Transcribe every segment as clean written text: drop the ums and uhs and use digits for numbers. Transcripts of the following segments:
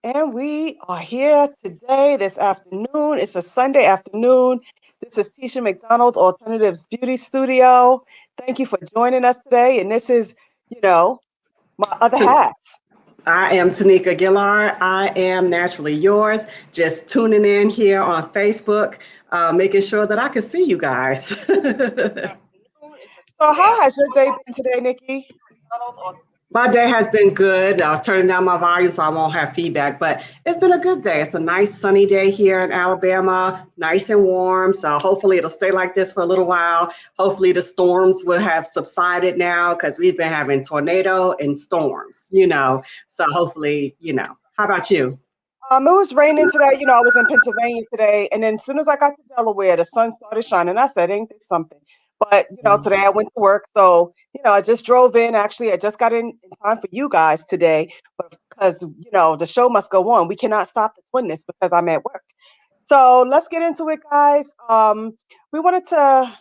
And we are here today, this afternoon. It's a Sunday afternoon. This is Tisha McDonald's Alternatives Beauty Studio. Thank you for joining us today. And this is, you know, my other To, half. I am Tanika Gillard. I am naturally yours. Just tuning in here on Facebook, making sure that I can see you guys. So, how has your day been today, Nikki? My day has been good. I was turning down my volume so I won't have feedback, but it's been a good day. It's a nice sunny day here in Alabama, nice and warm. So hopefully it'll stay like this for a little while. Hopefully the storms will have subsided now because we've been having tornado and storms. So hopefully. How about you? It was raining today. I was in Pennsylvania today, and then as soon as I got to Delaware, the sun started shining. I said, "Ain't this something?" But today I went to work, so I just drove in. Actually, I just got in time for you guys today, but because the show must go on, we cannot stop the twinnness because I'm at work. So let's get into it, guys. We wanted to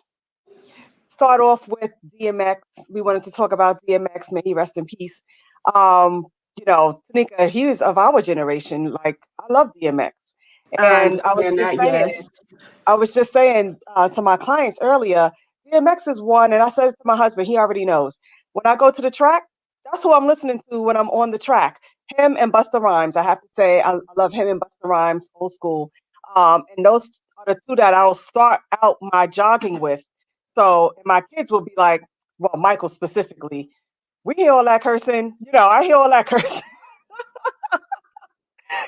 start off with DMX. We wanted to talk about DMX. May he rest in peace. Tanika, he is of our generation. Like, I love DMX. I And understand that, yes. I was just saying to my clients earlier, DMX is one, and I said it to my husband, he already knows. When I go to the track, that's who I'm listening to when I'm on the track. Him and Busta Rhymes. I have to say, I love him and Busta Rhymes, old school. And those are the two that I'll start out my jogging with. So, and my kids will be like, well, Michael specifically, we hear all that cursing. I hear all that cursing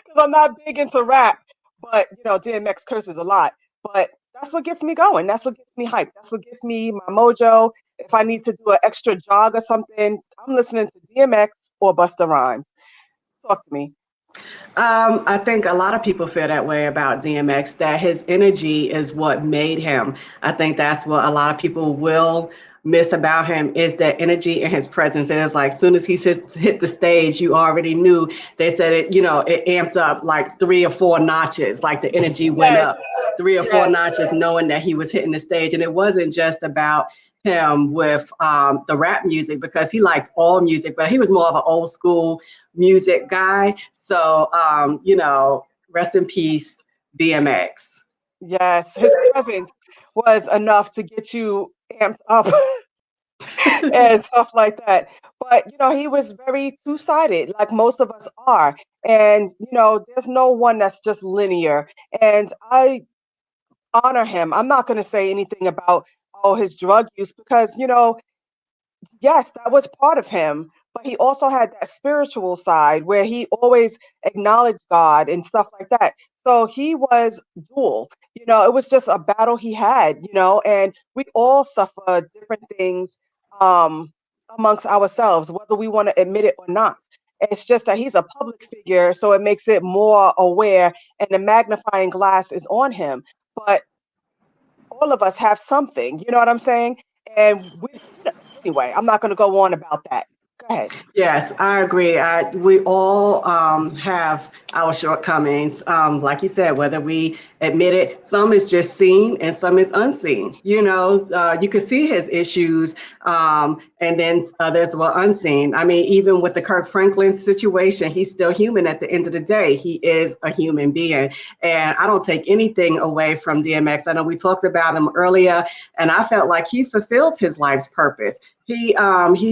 because I'm not big into rap, but DMX curses a lot. But that's what gets me going. That's what gets me hyped. That's what gets me my mojo. If I need to do an extra jog or something, I'm listening to DMX or Busta Rhymes. Talk to me. I think a lot of people feel that way about DMX, that his energy is what made him. I think that's what a lot of people will miss about him is that energy and his presence. It is like soon as he hit the stage, you already knew. They said it amped up like 3 or 4 notches, like the energy went Yes, up 3 or 4 notches, yes, knowing that he was hitting the stage. And it wasn't just about him with the rap music because he liked all music, but he was more of an old school music guy. So, rest in peace, DMX. yes. His presence was enough to get you amped up and stuff like that. But he was very two-sided, like most of us are. And there's no one that's just linear. And I honor him. I'm not going to say anything about his drug use because yes, that was part of him, but he also had that spiritual side where he always acknowledged God and stuff like that. So he was dual. It was just a battle he had, and we all suffer different things um, amongst ourselves, whether we want to admit it or not. It's just that he's a public figure, so it makes it more aware, and the magnifying glass is on him. But all of us have something, you know what I'm saying? And anyway, I'm not going to go on about that. Go ahead. Yes, I agree. We all have our shortcomings. Like you said, whether we admit it, some is just seen and some is unseen. You can see his issues, and then others were unseen. I mean, even with the Kirk Franklin situation, he's still human at the end of the day. He is a human being. And I don't take anything away from DMX. I know we talked about him earlier, and I felt like he fulfilled his life's purpose. He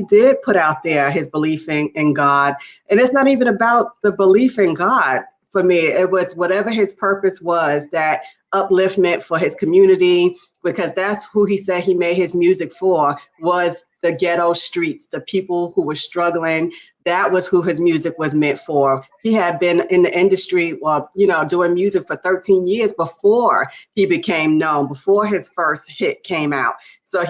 did put out there his belief in God, and it's not even about the belief in God. For me, it was whatever his purpose was, that upliftment for his community, because that's who he said he made his music for, was the ghetto streets, the people who were struggling. That was who his music was meant for. He had been in the industry, doing music for 13 years before he became known, before his first hit came out. So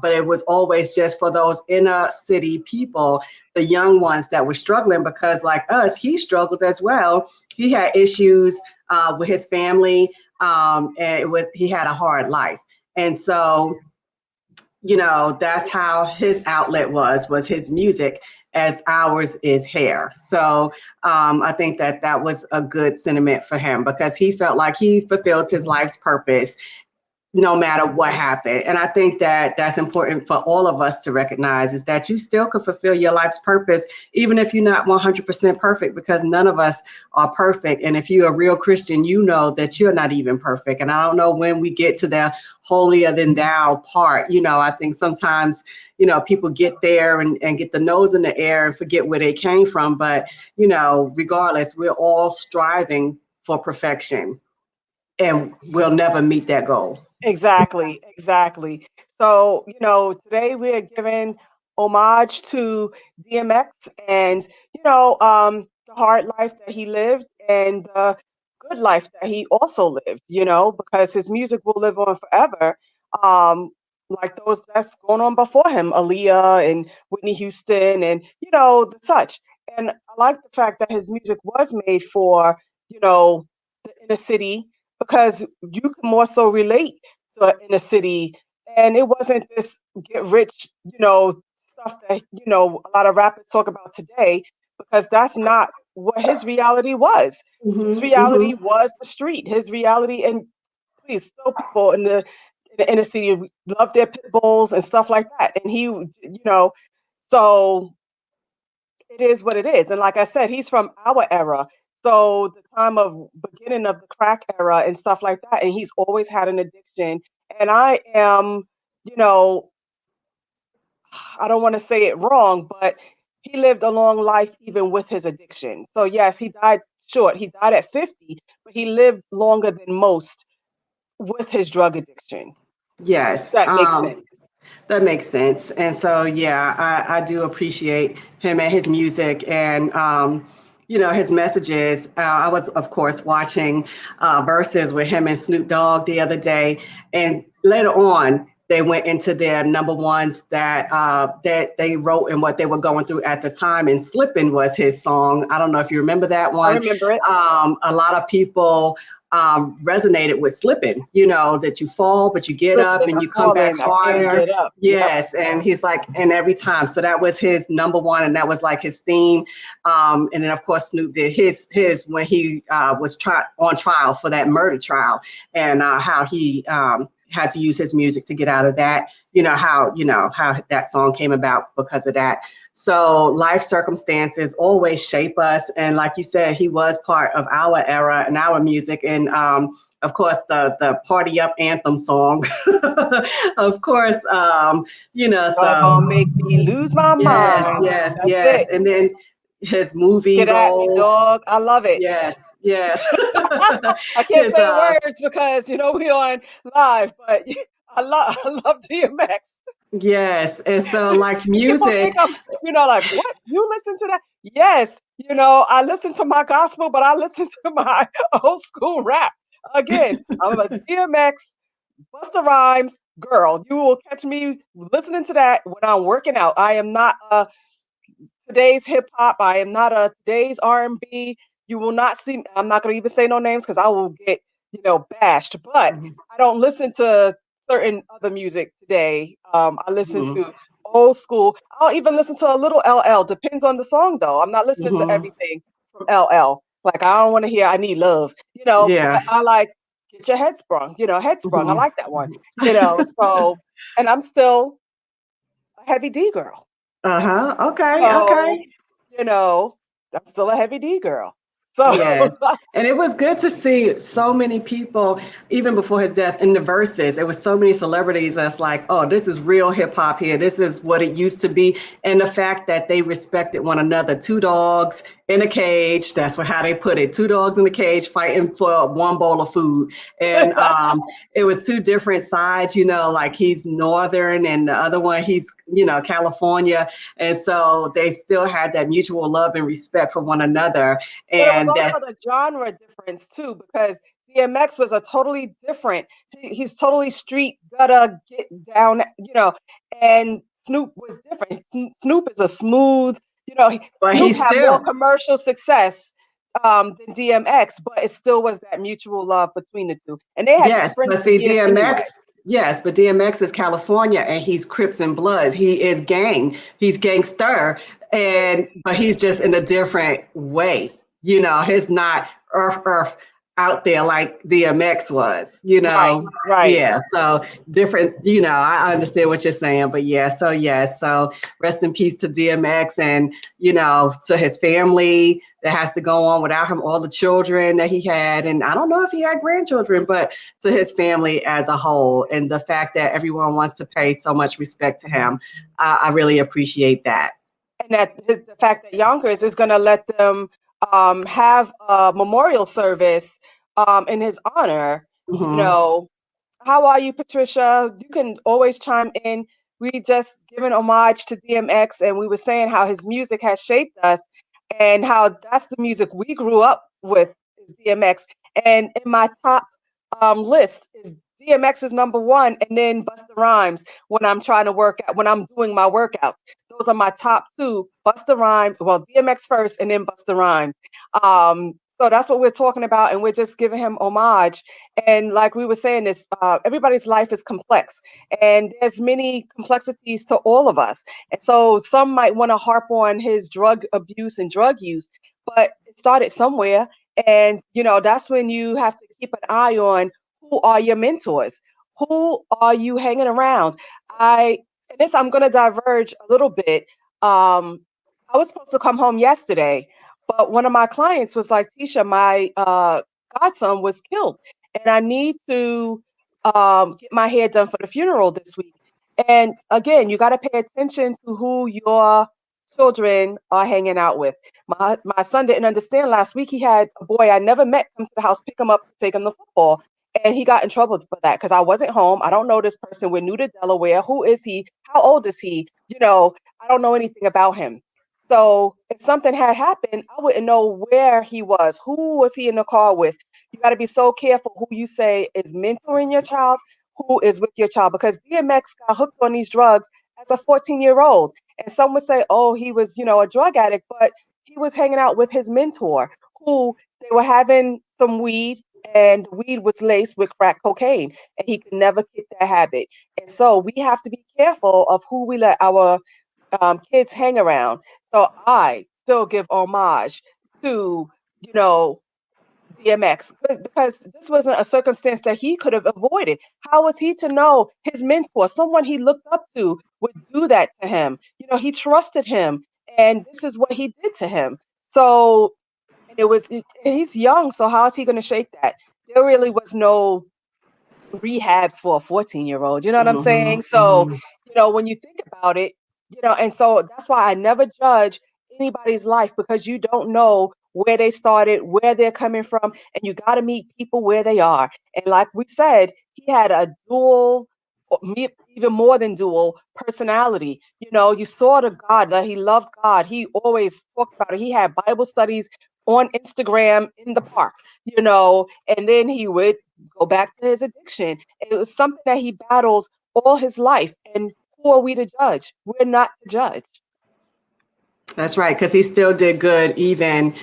but it was always just for those inner city people, the young ones that were struggling, because like us, he struggled as well. He had issues with his family, and he had a hard life. And so, that's how his outlet was his music, as ours is hair. So I think that was a good sentiment for him because he felt like he fulfilled his life's purpose. no matter what happened. And I think that that's important for all of us to recognize, is that you still could fulfill your life's purpose, even if you're not 100% perfect, because none of us are perfect. And if you're a real Christian, you know that you're not even perfect. And I don't know when we get to the holier than thou part. I think sometimes, people get there and get the nose in the air and forget where they came from. But, regardless, we're all striving for perfection, and we'll never meet that goal. Exactly, exactly. So, today we are giving homage to DMX and, the hard life that he lived and the good life that he also lived, because his music will live on forever. Um, like those that's going on before him, Aaliyah and Whitney Houston and, the such. And I like the fact that his music was made for, the inner city because you can more so relate to an inner city. And it wasn't this get rich, stuff that, a lot of rappers talk about today, because that's not what his reality was. His Mm-hmm, reality mm-hmm. was the street. His reality, and please, still people in the inner city love their pit bulls and stuff like that. And he, so it is what it is. And like I said, he's from our era. So the time of beginning of the crack era and stuff like that. And he's always had an addiction. And I am, you know, I don't want to say it wrong, but he lived a long life even with his addiction. So yes, he died short. He died at 50, but he lived longer than most with his drug addiction. Yes. That makes sense. That makes sense. And so, yeah, I do appreciate him and his music and, his messages. I was, of course, watching Verses with him and Snoop Dogg the other day. And later on, they went into their number ones that they wrote and what they were going through at the time. And Slippin' was his song. I don't know if you remember that I one. remember it. A lot of people resonated with slipping, that you fall, but you get up Slipping, and I'm you come back falling, I can't harder. get up. Yep. Yes. And he's like, and every time. So that was his number one. And that was like his theme. And then, of course, Snoop did his when he was on trial for that murder trial, and how he had to use his music to get out of that, how that song came about because of that. So life circumstances always shape us. And like you said, he was part of our era and our music. And of course, the Party Up anthem song, of course, Y'all gonna so make me lose my yes, mind. yes, That's yes. it. And then his movie Get at me, roles. dog. I love it. Yes, yes. I can't his say words because we on live, but I love DMX. Yes. And so like People music. think I'm, like, what? You listen to that? Yes, I listen to my gospel, but I listen to my old school rap. Again, I'm a DMX, Busta Rhymes girl. You will catch me listening to that when I'm working out. I am not today's hip hop. I am not a today's R&B. You will not see. I'm not going to even say no names because I will get bashed. But I don't listen to certain other music today. I listen Mhm, to old school. I'll even listen to a little LL. Depends on the song though. I'm not listening to mhm. everything from LL. Like I don't want to hear I need love. Yeah. But I like get your head sprung. Head sprung. I Mhm. like that one. So and I'm still a heavy D girl. Uh-huh. Okay. So, Okay. you know, I'm still a heavy D girl. So, Yes. And it was good to see so many people, even before his death, in the verses. It was so many celebrities that's like, oh, this is real hip hop here. This is what it used to be. And the fact that they respected one another. Two dogs in a cage. That's how they put it. Two dogs in a cage fighting for one bowl of food. And it was two different sides, like he's Northern and the other one, he's, California. And so they still had that mutual love and respect for one another. but it was And that also the genre difference too, because DMX was a totally different. He's totally street gutter, get down, and Snoop was different. Snoop is a smooth, but Snoop he's had more still, commercial success than DMX, but it still was that mutual love between the two, and they had yes, but different see, years anyway. yes, but DMX is California and he's Crips and Bloods. He is gang, he's gangster, but he's just in a different way. He's not earth, earth. out there like DMX was, you Right, know. right. Yeah, so different, you know, I understand what you're saying, but yeah, so yes, so rest in peace to DMX and, you know, to his family that has to go on without him, all the children that he had. And I don't know if he had grandchildren, but to his family as a whole. And the fact that everyone wants to pay so much respect to him, I really appreciate that. And that the fact that Yonkers is going to let them have a memorial service in his honor. You Hmm. know, how are you, Patricia? You can always chime in. We just given homage to DMX, and we were saying how his music has shaped us, and how that's the music we grew up with is DMX. And in my top list is DMX is number one, and then Busta Rhymes when I'm trying to work out when I'm doing my workouts. Those are my top two. Busta Rhymes, well, DMX first, and then Busta Rhymes. So that's what we're talking about, and we're just giving him homage. And like we were saying, this everybody's life is complex, and there's many complexities to all of us. And so some might want to harp on his drug abuse and drug use, but it started somewhere. And that's when you have to keep an eye on who are your mentors, who are you hanging around. I'm going to diverge a little bit. I was supposed to come home yesterday, but one of my clients was like, Tisha, my godson was killed, and I need to get my hair done for the funeral this week. And again, you got to pay attention to who your children are hanging out with. My son didn't understand last week. He had a boy I never met come to the house, pick him up to take him to football. And he got in trouble for that because I wasn't home. I don't know this person. We're new to Delaware. Who is he? How old is he? I don't know anything about him. So if something had happened, I wouldn't know where he was. Who was he in the car with? You got to be so careful who you say is mentoring your child, who is with your child, because DMX got hooked on these drugs as a 14-year-old. And some would say, oh, he was, a drug addict, but he was hanging out with his mentor, who they were having some weed, and weed was laced with crack cocaine, and he could never kick that habit. And so we have to be careful of who we let our kids hang around. So I still give homage to, you know, DMX because this wasn't a circumstance that he could have avoided. How was he to know his mentor, someone he looked up to, would do that to him? He trusted him, and this is what he did to him. So, and he's young, so how is he going to shake that? There really was no rehabs for a 14-year-old. You know what I'm Hmm. saying? So, Hmm. when you think about it, and so that's why I never judge anybody's life because you don't know where they started, where they're coming from, and you got to meet people where they are. And like we said, he had a dual, even more than dual personality. You saw the God that he loved God. He always talked about it. He had Bible studies on Instagram in the park, and then he would go back to his addiction. It was something that he battles all his life. And who are we to judge? We're not to judge. That's right, because he still did good even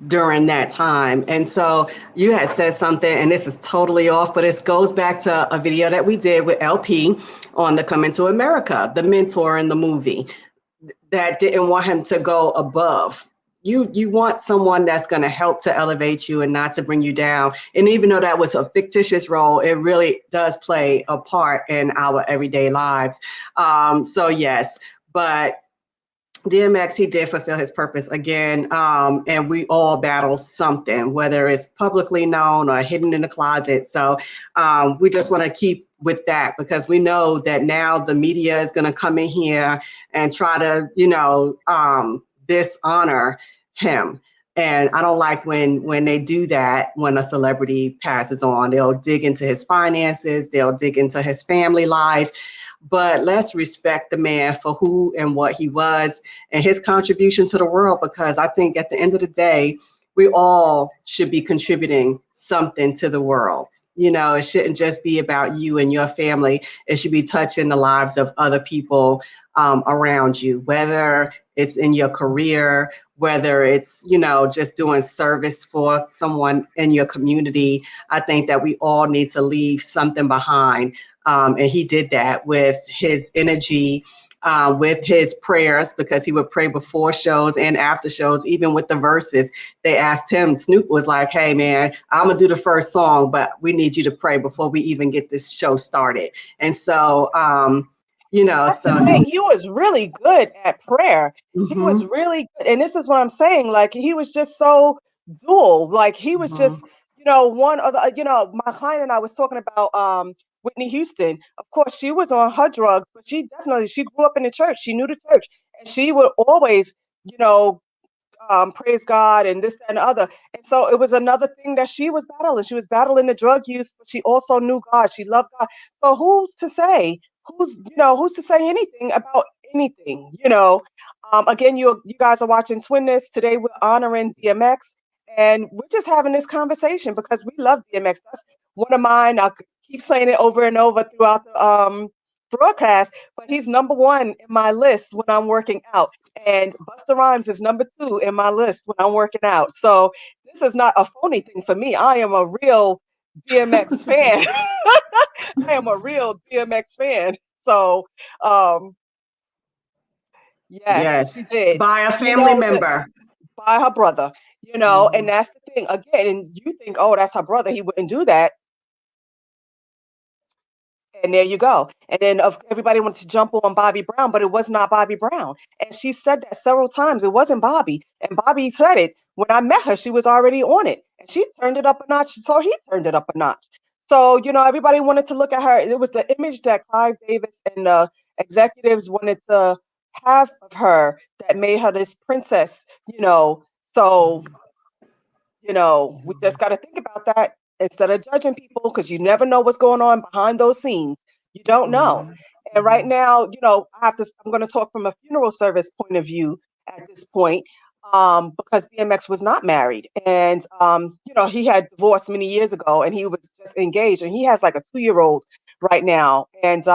during that time. And so you had said something, and this is totally off, but it goes back to a video that we did with LP on the Coming to America, the mentor in the movie that didn't want him to go above. You want someone that's going to help to elevate you and not to bring you down. And even though that was a fictitious role, it really does play a part in our everyday lives. So yes, but DMX, he did fulfill his purpose again, and we all battle something, whether it's publicly known or hidden in the closet. So we just want to keep with that because we know that now the media is going to come in here and try to, dishonor him. And I don't like when they do that. When a celebrity passes on, they'll dig into his finances, they'll dig into his family life. But let's respect the man for who and what he was and his contribution to the world, because I think at the end of the day, we all should be contributing something to the world. It shouldn't just be about you and your family. It should be touching the lives of other people around you, whether it's in your career, whether it's, just doing service for someone in your community. I think that we all need to leave something behind. And he did that with his energy, with his prayers, because he would pray before shows and after shows, even with the verses. They asked him, Snoop was like, hey man, I'm gonna do the first song, but we need you to pray before we even get this show started. And so, That's the thing. He was really good at prayer. He was really good. And this is what I'm saying. Like, he was just so dual. Like, he was just, one of the, my client and I was talking about Whitney Houston. Of course, she was on her drugs, but she grew up in the church. She knew the church. And she would always, praise God and this, that, and the other. And so it was another thing that she was battling. She was battling the drug use, but she also knew God. She loved God. So who's to say? Who's to say anything about anything? Again, you guys are watching TWINNESS. Today we're honoring DMX, and we're just having this conversation because we love DMX. That's one of mine. I keep saying it over and over throughout the broadcast, but he's number one in my list when I'm working out. And Busta Rhymes is number two in my list when I'm working out. So this is not a phony thing for me. I am a real DMX fan. I am a real DMX fan. So, yes, Yes, she did. by a And family member. by her brother, and that's the thing. Again, and you think, oh, that's her brother. He wouldn't do that. And there you go. And then everybody wanted to jump on Bobby Brown, but it was not Bobby Brown. And she said that several times. It wasn't Bobby. And Bobby said it. When I met her, she was already on it. And she turned it up a notch. So he turned it up a notch. So, everybody wanted to look at her. It was the image that Clive Davis and the executives wanted to have of her that made her this princess. So, we just got to think about that instead of judging people, because you never know what's going on behind those scenes. You don't know. And right now, I'm going to talk from a funeral service point of view at this point, because DMX was not married. And, he had divorced many years ago and he was just engaged, and he has like a 2-year-old right now. And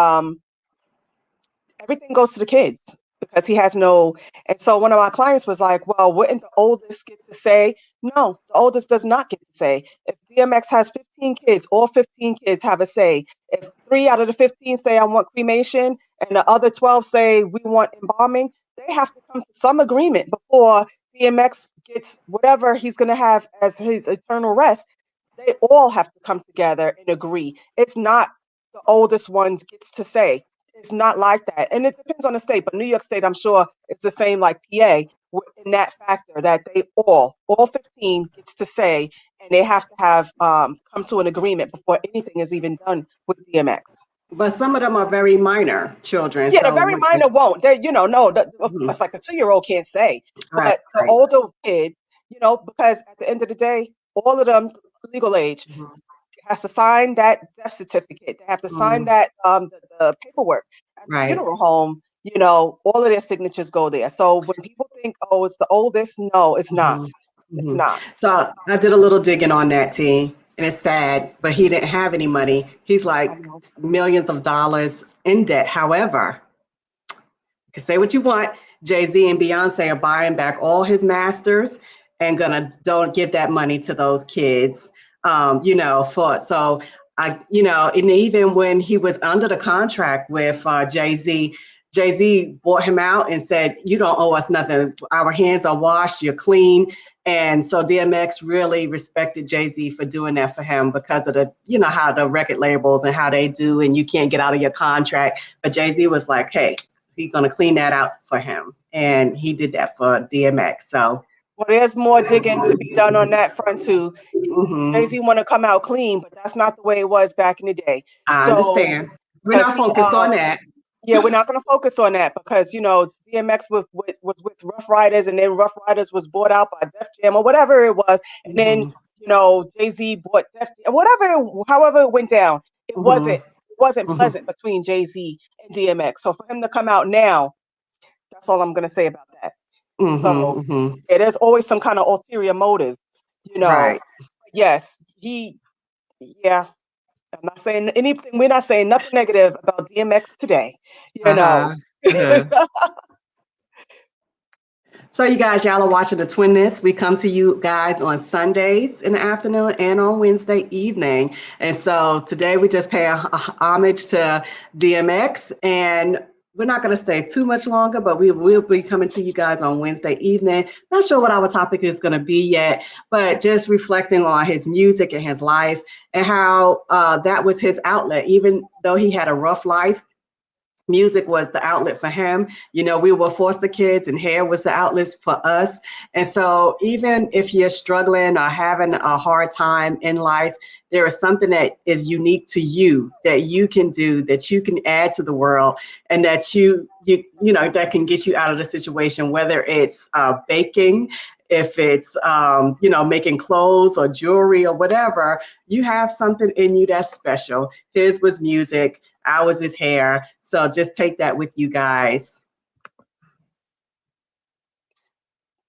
everything goes to the kids because he has no. And so one of my clients was like, well, wouldn't the oldest get to say? No, the oldest does not get to say. If DMX has 15 kids, all 15 kids have a say. If 3 out of the 15 say I want cremation and the other 12 say we want embalming, they have to come to some agreement before DMX gets whatever he's going to have as his eternal rest. They all have to come together and agree. It's not the oldest ones gets to say. It's not like that. And it depends on the state, but New York State, I'm sure it's the same like PA in that factor that they all 15 gets to say, and they have to have come to an agreement before anything is even done with DMX. But some of them are very minor children. Yeah, the So very minor won't. They, of course, like the 2-year-old can't say, right, but the older kids, because at the end of the day, all of them legal age has to sign that death certificate. They have to sign that the paperwork at the funeral home. All of their signatures go there. So when people think, oh, it's the oldest, no, it's not. It's not. So I did a little digging on that, team, and it's sad, but he didn't have any money. He's like millions of dollars in debt. However, you can say what you want. Jay-Z and Beyonce are buying back all his masters and don't give that money to those kids. And even when he was under the contract with Jay-Z, Jay-Z bought him out and said, you don't owe us nothing. Our hands are washed, you're clean. And so DMX really respected Jay-Z for doing that for him because of how the record labels and how they do, and you can't get out of your contract. But Jay-Z was like, hey, he's going to clean that out for him. And he did that for DMX. So. Well, there's more digging to be done on that front too. Jay-Z want to come out clean, but that's not the way it was back in the day. I understand. We're not focused on that. Yeah, we're not going to focus on that because DMX was with Rough Riders, and then Rough Riders was bought out by Def Jam or whatever it was, and then Jay-Z bought Def Jam, however it went down. It wasn't pleasant between Jay-Z and DMX. So for him to come out now, that's all I'm going to say about that. So yeah, there's always some kind of ulterior motive, Right. Yes, yeah. I'm not saying anything. We're not saying nothing negative about DMX today, So you guys, y'all are watching the TWINNESS. We come to you guys on Sundays in the afternoon and on Wednesday evening. And so today we just pay a homage to DMX, and we're not going to stay too much longer, but we will be coming to you guys on Wednesday evening. Not sure what our topic is going to be yet, but just reflecting on his music and his life and how that was his outlet. Even though he had a rough life, music was the outlet for him. You know, we were foster kids and hair was the outlet for us. And so even if you're struggling or having a hard time in life, there is something that is unique to you that you can do, that you can add to the world, and that you know, that can get you out of the situation, whether it's baking, if it's you know, making clothes or jewelry or whatever. You have something in you that's special. His was music, ours is hair. So just take that with you guys.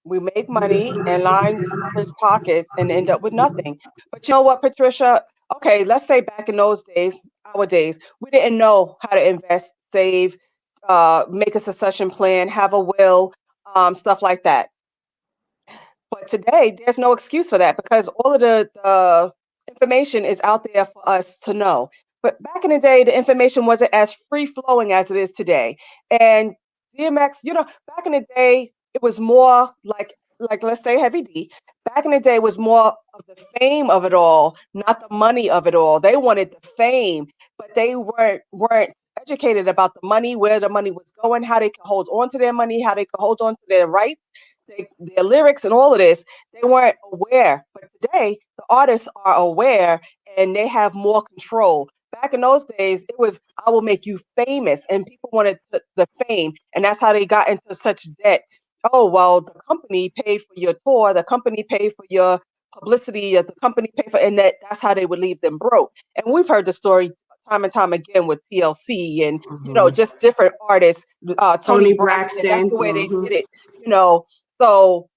We make money and line his pockets and end up with nothing. But you know what, Patricia? Okay, let's say back in those days, our days, we didn't know how to invest, save, make a succession plan, have a will, stuff like that. But today, there's no excuse for that because all of the information is out there for us to know. But back in the day, the information wasn't as free flowing as it is today. And DMX, you know, back in the day, it was more like let's say Heavy D. Back in the day was more of the fame of it all, not the money of it all. They wanted the fame, but they weren't educated about the money, where the money was going, how they could hold on to their money, how they could hold on to their rights, their lyrics and all of this. They weren't aware. But today, the artists are aware and they have more control. Back in those days, it was, I will make you famous, and people wanted the fame, and that's how they got into such debt. Oh, well, the company paid for your tour, the company paid for your publicity, the company paid for, and that's how they would leave them broke. And we've heard the story time and time again with TLC and, you know, Mhm. just different artists, Tony Tony Braxton, that's Braxton. the way they Hmm. did it, you know. So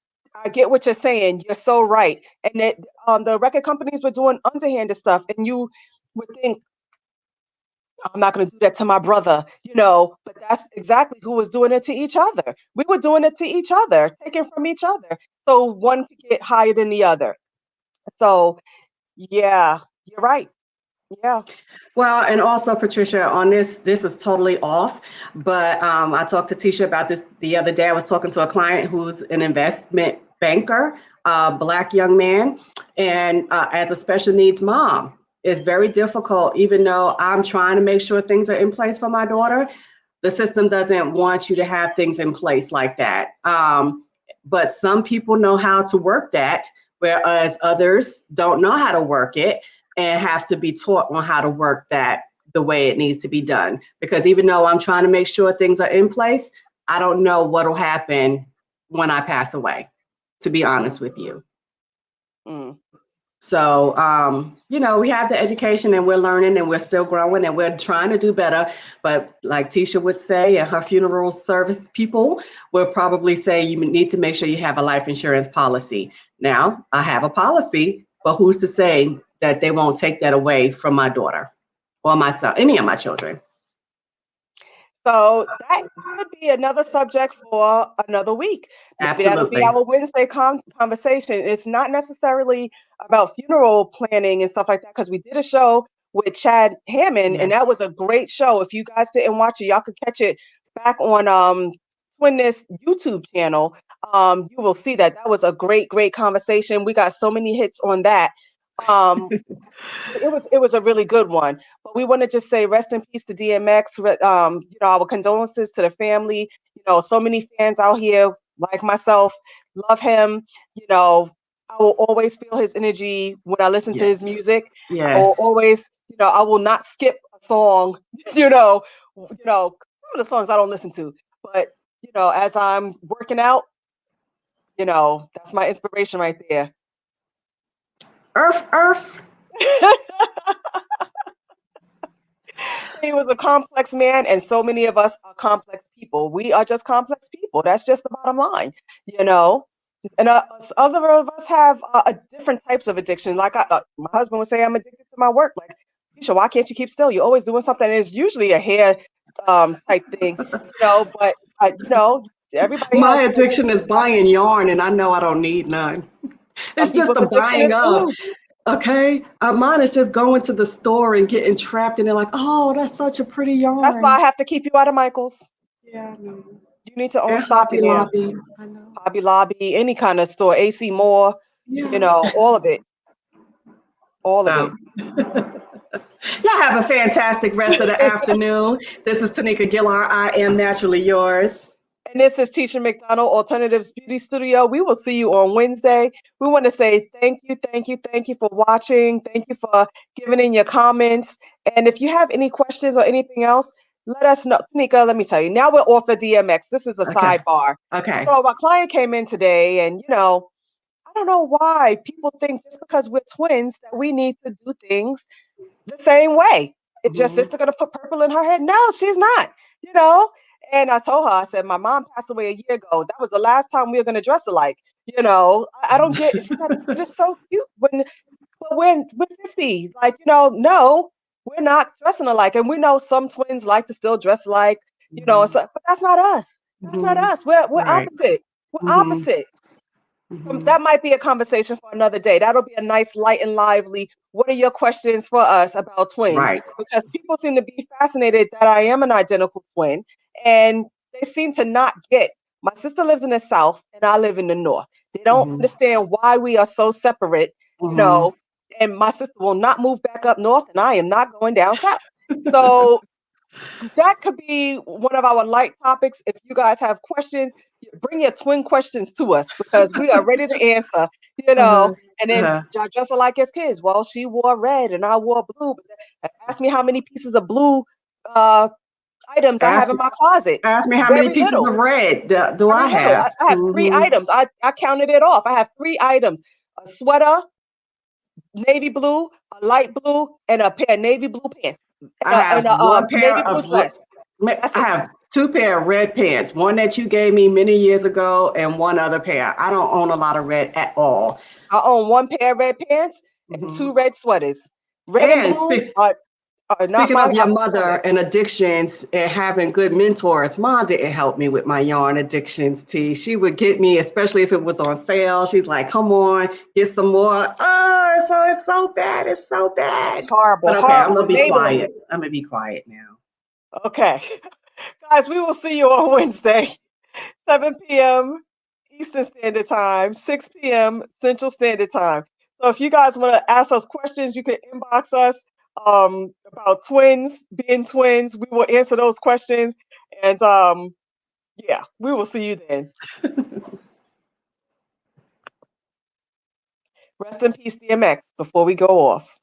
I get what you're saying. You're so right. And that the record companies were doing underhanded stuff, and you would think, I'm not going to do that to my brother, you know, but that's exactly who was doing it to each other. We were doing it to each other, taking from each other. So one could get higher than the other. So, yeah, you're right. Yeah. Well, and also Patricia, on this is totally off, but I talked to Tisha about this the other day. I was talking to a client who's an investment banker, Black young man, and as a special needs mom, it's very difficult. Even though I'm trying to make sure things are in place for my daughter, the system doesn't want you to have things in place like that. But some people know how to work that, whereas others don't know how to work it and have to be taught on how to work that the way it needs to be done. Because even though I'm trying to make sure things are in place, I don't know what'll happen when I pass away, to be honest Mm, with you. mm. So, you know, we have the education and we're learning and we're still growing and we're trying to do better. But like Tisha would say, and her funeral service people will probably say you need to make sure you have a life insurance policy. Now, I have a policy, but who's to say that they won't take that away from my daughter or my son, any of my children? So that could be another subject for another week. Maybe that'll be Absolutely. our Wednesday conversation. It's not necessarily about funeral planning and stuff like that, because we did a show with Chad Hammond, and Yes. that was a great show. If you guys didn't watch it, y'all could catch it back on TWINNESS YouTube channel. You will see that that was a great conversation. We got so many hits on that. Um, it was a really good one. But we want to just say rest in peace to DMX. You know, our condolences to the family. You know, so many fans out here like myself love him. You know, I will always feel his energy when I listen to Yes. his music. I will Yes. always, you know, I will not skip a song. Some of the songs I don't listen to, but you know, as I'm working out, you know, that's my inspiration right there. Earth, earth. He was a complex man, and so many of us are complex people. We are just complex people. That's just the bottom line, you know. And other of us have different types of addiction. Like my husband would say, I'm addicted to my work. Like, Tisha, why can't you keep still? You're always doing something. And it's usually a hair type thing, you know. But you know, everybody My has their addiction addictions. is buying yarn, and I know I don't need none. Some It's just people's the addiction buying is of. food. Okay, mine is just going to the store and getting trapped in it, like, oh, that's such a pretty That's why I yarn. have to keep you out of Michael's. Yeah, I know. You need to own And stock Hobby in there. Lobby. I know. Hobby Lobby, any kind of store, AC Moore, Yeah. all of it. All of So, it. y'all have a fantastic rest of the afternoon. This is Tanika Gillar. I am naturally yours. And this is Tisha McDonald, Alternatives Beauty Studio. We will see you on Wednesday. We want to say thank you, thank you, thank you for watching. Thank you for giving in your comments. And if you have any questions or anything else, let us know. Tanika, let me tell you, now we're off of DMX. This is a Okay. sidebar. Okay. So my client came in today, and I don't know why people think just because we're twins that we need to do things the same way. It's just Mhm. sister gonna put purple in her head. No, she's not. You know. And I told her, I said, my mom passed away a year ago. That was the last time we were gonna dress alike. I don't get. She said, but it's so cute when, but we're 50. Like, no, we're not dressing alike, and we know some twins like to still dress alike. Mhm. But that's not us. That's not Mhm. us. We're Right. opposite. We're Mhm. opposite. Mhm. That might be a conversation for another day. That'll be a nice, light, and lively. What are your questions for us about twins? Right. Because people seem to be fascinated that I am an identical twin, and they seem to not get. My sister lives in the South, and I live in the North. They don't Mhm. understand why we are so separate, you Mhm. know. And my sister will not move back up north, and I am not going down south. So that could be one of our light topics. If you guys have questions, bring your twin questions to us because we are ready to answer. Uh-huh. And then Uh-huh. y'all dress like as kids. Well, she wore red and I wore blue. Ask me how many pieces of blue uh, items I have Ask in my closet. ask me how many Very pieces little. of red do Very I little. have? I have three Mhm. items. I counted it off. I have three items: a sweater, navy blue, a light blue, and a pair of navy blue pants, I have and a one pair navy blue of dress. That's I it. have two pair of red pants, one that you gave me many years ago and one other pair. I don't own a lot of red at all. I own one pair of red pants and Mhm. two red sweaters. Red and And blue are not speaking of my your color. mother and addictions and having good mentors, Mom didn't help me with my yarn addictions, T. She would get me, especially if it was on sale. She's like, come on, get some more. Oh, so it's so bad. It's so bad. It's horrible, But okay, I'm horrible, going to be enabling. quiet. I'm going to be quiet now. Okay. Guys, we will see you on Wednesday, 7 p.m. Eastern Standard Time, 6 p.m. Central Standard Time. So if you guys want to ask us questions, you can inbox us about twins, being twins. We will answer those questions. And yeah, we will see you then. Rest in peace, DMX, before we go off.